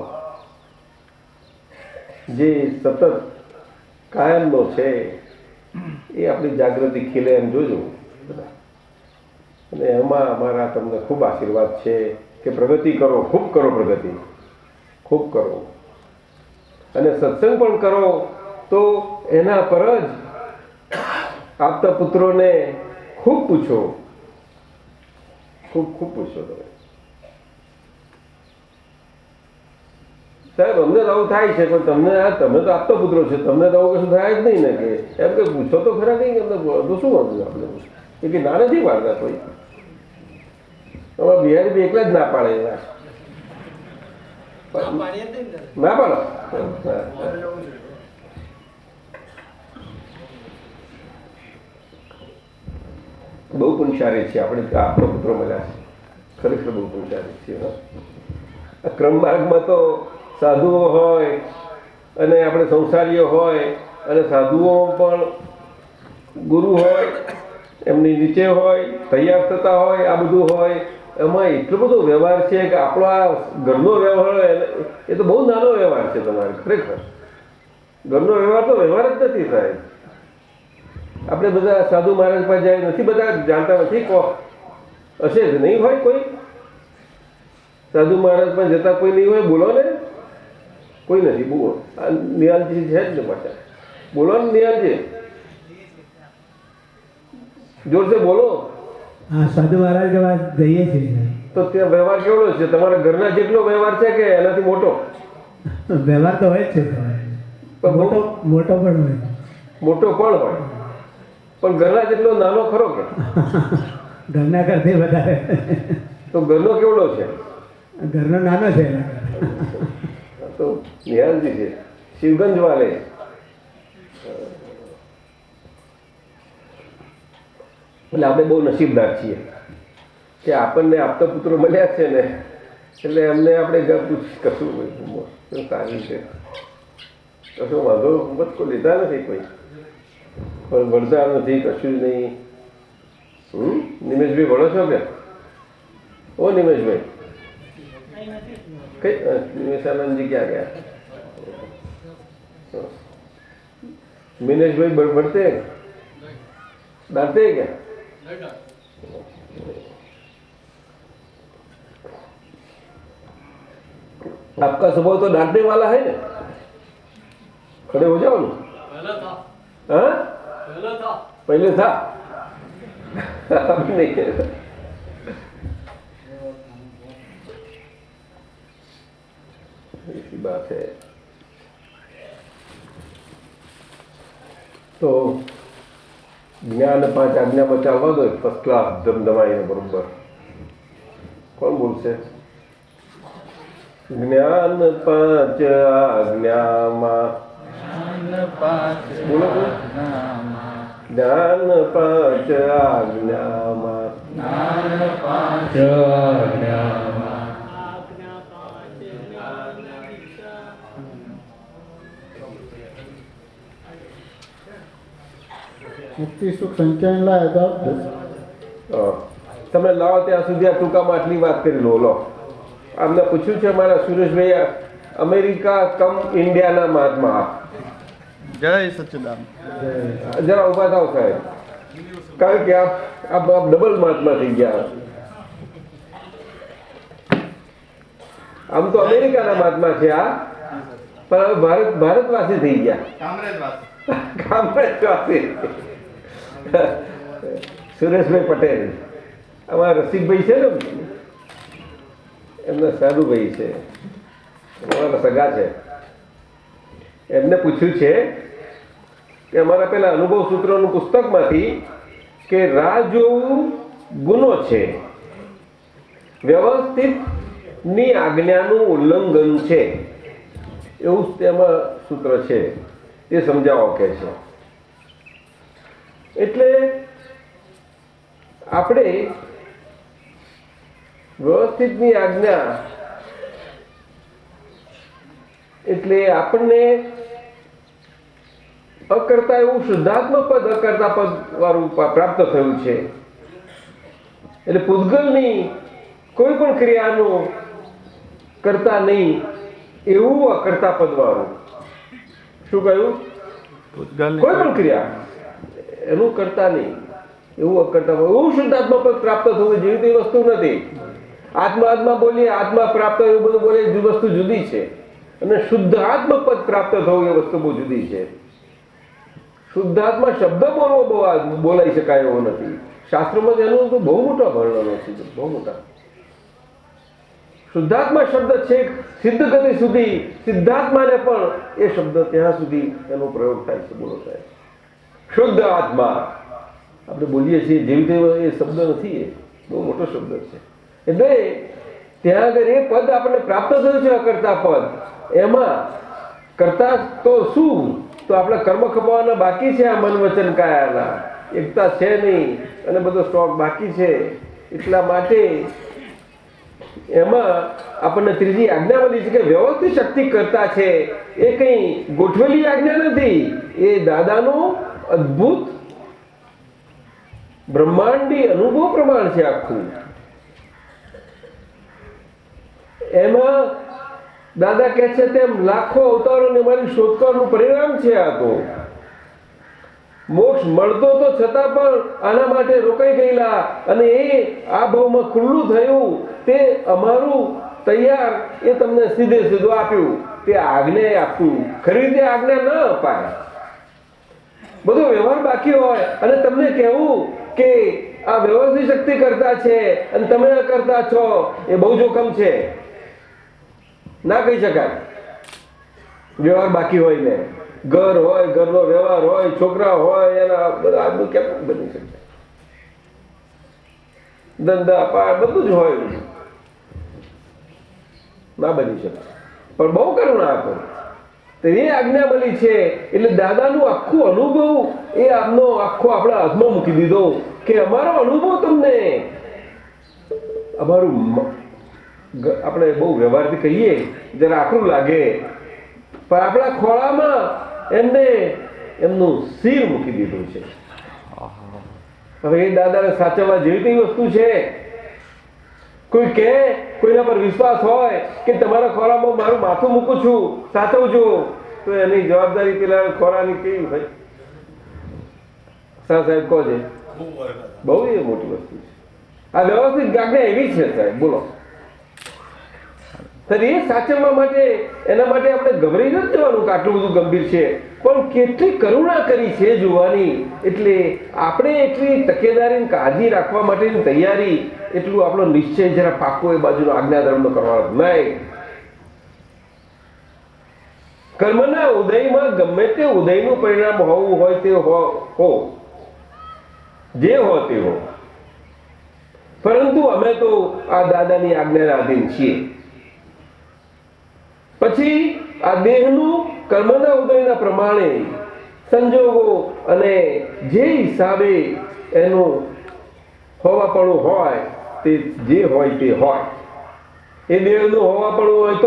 જે સતત કાયમનો છે એ આપણી જાગૃતિ ખીલે એમ જોજો. અને એમાં અમારા તમને ખૂબ આશીર્વાદ છે કે પ્રગતિ કરો, ખૂબ કરો, પ્રગતિ ખૂબ કરો. અને સત્સંગ પણ કરો તો એના પર જ આપતા પુત્રોને ખૂબ પૂછો, ખૂબ ખૂબ પૂછો. તમે સાહેબ અમને તો આવું થાય છે, પણ તમે તો આપતા પુત્રો છો, તમને તો આવું કશું થાય જ નહીં ને. કે એમ કે પૂછો તો ખરા નહીં, એમને તો શું વાંધું આપણે? એ કે ના નથી પાડતા કોઈ. અમારા બિહારી બી એકલા જ ના પાડે એવા ના પાડો. બહુ પુણ્યશાળી છે આપણે, આપણા પુત્રો મળ્યા છે. ખરેખર બહુ પુણ્યશાળી છે. આ ક્રમ માર્ગમાં તો સાધુઓ હોય અને આપણે સંસારીઓ હોય, અને સાધુઓ પણ ગુરુ હોય, એમની નીચે હોય, તૈયાર થતા હોય, આ બધું હોય. એમાં એટલો બધો વ્યવહાર છે કે આપણો આ ઘરનો વ્યવહાર એ તો બહુ નાનો વ્યવહાર છે તમારે. ખરેખર ઘરનો વ્યવહાર તો વ્યવહાર જ નથી સાહેબ. આપણે બધા સાધુ મહારાજ પાસે જાય નથી, બધા જાણતા નથી. હશે જ નહીં હોય કોઈ સાધુ મહારાજ પાસે જતા કોઈ નહીં હોય. બોલો ને, કોઈ નથી. બોલો આ નિહાલજી છે જ ને પાછા. બોલો ને નિહાલજી, જોરથી બોલો. હા, સાધુ મહારાજ કે વાત જઈએ છીએ. તો ત્યાં વ્યવહાર કેવડો છે? તમારા ઘરના જેટલો વ્યવહાર છે કે એનાથી મોટો? વ્યવહાર તો હોય જ છે, પણ મોટો મોટો પણ હોય. મોટો પણ હોય, પણ ઘરના જેટલો નાનો ખરો કે? ઘરના કરતી વધારે. તો ઘરનો કેવડો છે? ઘરનો નાનો છે. તો નિહાલજી છે, શિવગંજ વાલે. એટલે આપણે બહુ નસીબદાર છીએ કે આપણને આપતા પુત્રો મળ્યા છે ને, એટલે એમને આપણે કશું સારી છે, કશું વાંધો બચકો લીધા નથી, કોઈ પણ વળતા નથી, કશું જ નહીં. નિમેશભાઈ ભણો છો કે? ઓ નિમેશભાઈ, કઈ નિમેશાનંદજી ક્યાં ગયા? મિનેશભાઈ ભણતે डांटते हैं क्या? आपका स्वभाव तो डांटने वाला है ना. खड़े हो जाओ ना. पहले था. हाँ? पहले था. पहले था. अब नहीं है. ऐसी बात है. तो જ્ઞાન 5 આજ્ઞામાં ચાલવા દો. ફર્સ્ટ ક્લાસ ધમધમાઈને બરોબર. કોણ બોલશે? જ્ઞાન 5 આજ્ઞામાં બોલો. જ્ઞાન 5 આજ્ઞામાં મુક્તિ સુખ સંચયન લાય. તમે લાવો ત્યાં સુધી આ ટૂંકામાં આટલી વાત કરી લો. લો, અમને પૂછ્યું છે મારા સુરેશભાઈ, અમેરિકા કમ ઇન્ડિયાના મહાત્મા. જય સચ્ચિદાનંદ. જરા ઉભા થાવ સાહેબ, કારણ કે આપ ડબલ મહાત્મા થઈ ગયા. આમ તો અમેરિકાના મહાત્મા છે આ, પણ હવે ભારતવાસી થઈ ગયા. કામરેજવાસી. સુરેશભાઈ પટેલ, અમારા રસિકભાઈ છે ને, એમના સાધુભાઈ છે, અમારા સગા છે. એમને પૂછ્યું છે કે અમારા પેલા અનુભવ સૂત્રોનું પુસ્તકમાંથી કે રાહ જોવું ગુનો છે, વ્યવસ્થિતની આજ્ઞાનું ઉલ્લંઘન છે, એવું તેમાં સૂત્ર છે. એ સમજાવો કે છે. એટલે આપણે વ્યવસ્થિતની આજ્ઞા એટલે આપણને અકર્તા એવું શુદ્ધાત્મક પદ અકર્તા પદ વાળું પ્રાપ્ત થયું છે. એટલે પૂતગલની કોઈ પણ ક્રિયાનું કરતા નહીં એવું અકર્તા પદ વાળું. શું કહ્યું? કોઈ પણ ક્રિયા એનું કરતા નહીં એવું અકર્તા પદ, એવું શુદ્ધાત્મક પદ પ્રાપ્ત થવું જેવી તે વસ્તુ નથી. આત્મા આત્મા બોલીએ, આત્મા પ્રાપ્ત એવું બધું બોલીએ, વસ્તુ જુદી છે. અને શુદ્ધાત્મક પદ પ્રાપ્ત થવું એ વસ્તુ બહુ જુદી છે. શુદ્ધાત્મા શબ્દ બોલાઈ શકાય એવો નથી. શાસ્ત્રોમાં એનું તો બહુ મોટા વર્ણનો છે, બહુ મોટા. શુદ્ધાત્મા શબ્દ છે સિદ્ધ ગતિ સુધી, સિદ્ધાત્માને પણ એ શબ્દ ત્યાં સુધી એનો પ્રયોગ થાય છે. બોલો સાહેબ, શુદ્ધ આત્મા આપણે બોલીએ છીએ જેવી તેવો એ શબ્દ નથી, એ બહુ મોટો શબ્દ છે. એટલે ત્યાં આગળ એ પદ આપણને પ્રાપ્ત થયું છે અકર્તા પદ. એમાં કરતા તો શું? તો આપણે કર્મ ખપાવવાના બાકી છે. આ મન વચન કાયાના એકતા છે નહીં અને બધો સ્ટોક બાકી છે. એટલા માટે એમાં આપણને ત્રીજી આજ્ઞા મળી છે કે વ્યવસ્થિત શક્તિ કરતા છે. એ કંઈ ગોઠવેલી આજ્ઞા નથી, એ દાદાનું અદ્ભુત બ્રહ્માંડી અનુભવ પ્રમાણ છે આખું. એમાં દાદા કહે છે તેમ લાખો અવતારોને મારી શોધવાનું પરિણામ છે. આ તો મોક્ષ મળતો તો છતાં પણ આના માટે રોકાઈ ગયેલા અને એ આ ભાવમાં ખુલ્લું થયું તે અમારું તૈયાર એ તમને સીધે સીધું આપ્યું. તે આજ્ઞા આપ્યું. ખરી રીતે આજ્ઞા ન અપાય. બધો વ્યવહાર બાકી હોય અને તમને કહેવું કે આ વ્યવસ્થિત શક્તિ કરતા છે અને તમે કરતા છો, એ બહુ જોખમ છે. ના કહી શકાય. વ્યવહાર બાકી હોય ને, ઘર હોય, ઘરનો વ્યવહાર હોય, છોકરા હોય, એના બધા આજનું કેમ બની શકે? ધંધા પાર બધું જ હોય, ના બની શકે. પણ બહુ કરુણા આપો તો એ આજ્ઞા બની છે. એટલે દાદાનું આખું અનુભવ એ આપનો આખો આપણા હાથમાં મૂકી દીધો કે અમારો અનુભવ તમને, અમારું આપણે બહુ વ્યવહારથી કહીએ જરા આકરું લાગે, પણ આપણા ખોળામાં એમને એમનું શિર મૂકી દીધું છે. હવે એ દાદાને સાચવવા જેવી તેવી વસ્તુ છે. કોઈ કહે, કોઈના પર વિશ્વાસ હોય કે તમારા ખોરામાં મારું માથું મૂકું છું, સાચવજો, તો એની જવાબદારી પેલા ખોરાની કેવી હોય? સાહેબ કહો છે બહુ એ મોટી વસ્તુ છે. આ વ્યવસ્થિત આજ્ઞા એવી છે સાહેબ. બોલો એ સાચવવા માટે, એના માટે આપણે ગભરાઈ નથી જવાનું કે આટલું બધું ગંભીર છે, પણ કેટલી કરુણા કરી છે જોવાની. એટલે આપણે એટલી તકેદારી કાળજી રાખવા માટેની તૈયારી, એટલું આપણો નિશ્ચય જરા પાકો એ બાજુનો આજ્ઞાધર્મનો કરવાનો નહીં. કર્મના ઉદયમાં ગમે તે ઉદયનું પરિણામ હોવું હોય તે હો, જે હો તે હો, પરંતુ અમે તો આ દાદાની આજ્ઞાના આધીન છીએ. પછી આ દેહનું કર્મના ઉદયના પ્રમાણે સંજોગો અને જે હિસાબે એનું હોવાપણું હોય તે જે હોય તે હોય. એ દેહનું હોવાપણું હોય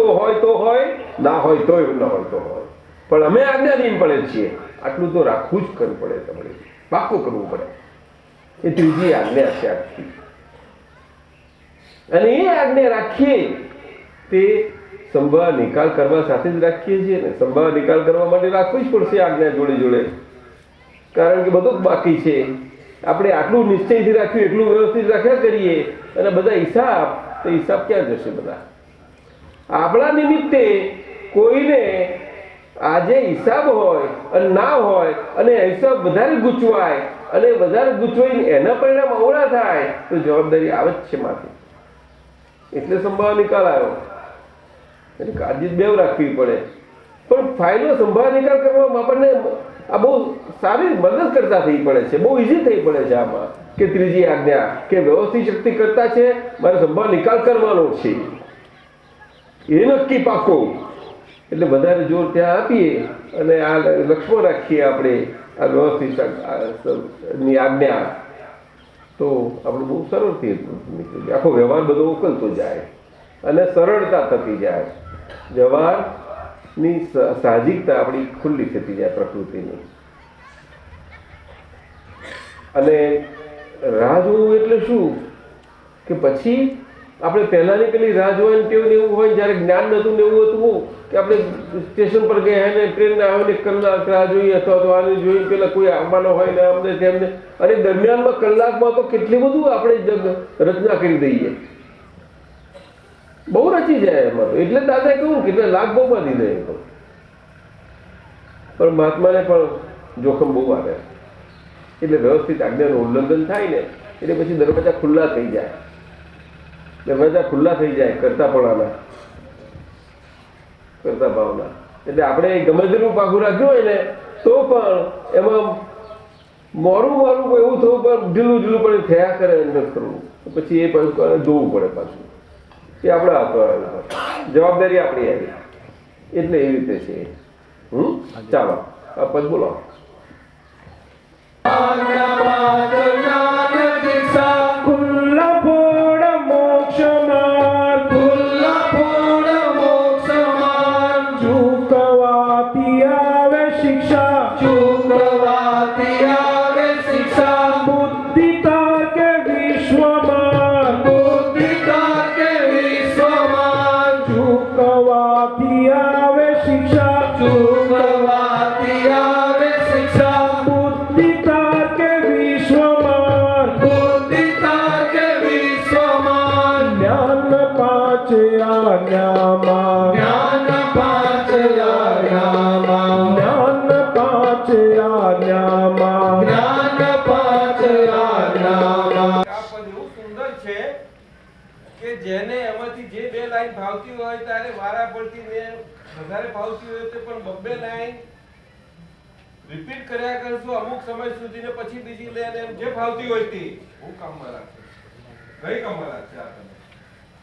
તો હોય, ના હોય તો ન હોય તો હોય. પણ અમે આજ્ઞાધીન પડે છીએ. આટલું તો રાખવું જ કરવું પડે, તમારે પાકું કરવું પડે. એ ત્રીજી આજ્ઞા છે આખી. અને એ આજ્ઞા રાખીએ તે સંભાળ નિકાલ કરવા સાથે જ રાખીએ છીએ ને. સંભાળ નિકાલ કરવા માટે રાખવું જ પડશે આજ્ઞા જોડે જોડે, કારણ કે બધું જ બાકી છે. આપણે આટલું નિશ્ચયથી રાખ્યું, એટલું વ્યવસ્થિત રાખ્યા કરીએ અને બધા હિસાબ, તો હિસાબ ક્યાં જશે? બધા આપણા નિમિત્તે કોઈને આજે હિસાબ હોય અને ના હોય અને હિસાબ વધારે ગૂંચવાય અને વધારે ગૂંચવાઈને એના પરિણામ અવળા થાય તો જવાબદારી આવે જ છે માથે. એટલે સંભાળ નિકાલ આવ્યો. એટલે કાળજી બેવ રાખવી પડે. પણ ફાઇલનો સંભાળ નિકાલ કરવામાં આપણને આ બહુ સારી મદદ કરતા થઈ પડે છે, બહુ ઇઝી થઈ પડે છે આમાં કે ત્રીજી આજ્ઞા કે વ્યવસ્થિત શક્તિ કરતા છે, મારે સંભાળ નિકાલ કરવાનો છે એ નક્કી પાકો. એટલે વધારે જોર ત્યાં આપીએ અને આ લક્ષ્ય રાખીએ આપણે આ વ્યવસ્થિત ની આજ્ઞા, તો આપણે બહુ સરળથી નીકળી જાય, આખો વ્યવહાર બધો ઉકલતો જાય અને સરળતા થતી જાય, વ્યવહારની સાહજિકતા આપણી ખુલ્લી થતી જાય પ્રકૃતિની. અને રાહ જોવું એટલે શું કે પછી આપણે પહેલાંની પેલી રાહ જોવાની ટેવ ને એવું હોય, જ્યારે જ્ઞાન નહોતું ને એવું હતું કે આપણે સ્ટેશન પર ગયા ને ટ્રેનને આવે ને કલાક રાહ જોઈએ અથવા તો આને જોઈને પેલા કોઈ આવવાનો હોય ને અમને તેમને, અને દરમિયાનમાં કલાકમાં તો કેટલી બધું આપણે રચના કરી દઈએ, બહુ રચી જાય એમાં. એટલે દાદાએ કહ્યું કે લાખ બહુ બાંધી દે, પણ મહાત્માને પણ જોખમ બહુ આવે. એટલે વ્યવસ્થિત આજ્ઞાનું ઉલ્લંઘન થાય ને એટલે પછી દરવાજા ખુલ્લા થઈ જાય, દરવાજા ખુલ્લા થઈ જાય કરતાપણાના, કરતા ભાવના. એટલે આપણે ગમે તેટલું પાકું રાખ્યું હોય ને તો પણ એમાં મોરું એવું થવું પણ ઢીલું પણ થયા કરે અંદર કરવું, પછી એ પાછું ધોવું પડે, પાછું એ આપણે આપવા જવાબદારી આપણી આવી. એટલે એવી રીતે છે. ચાલો આ પદ બોલો. જેને એમાંથી જે બે લાઈન ભાવતી હોય ત્યારે વારા પડતી ને વધારે ભાવતી હોય તો પણ બબ્બે લાઈન રિપીટ કર્યા કરશો અમુક સમય સુધી ને પછી બીજી લાઈન એમ જે ભાવતી હોય તે બહુ કામમાં લાગશે, કઈ કામમાં લાગશે. આ તમે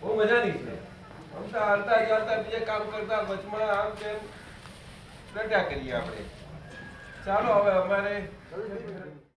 બહુ મજાની છે. હમતા હાલતા ચાલતા બીજા કામ કરતા વચમાં આમ તેમ રટ્યા કરીએ આપણે. ચાલો હવે અમારે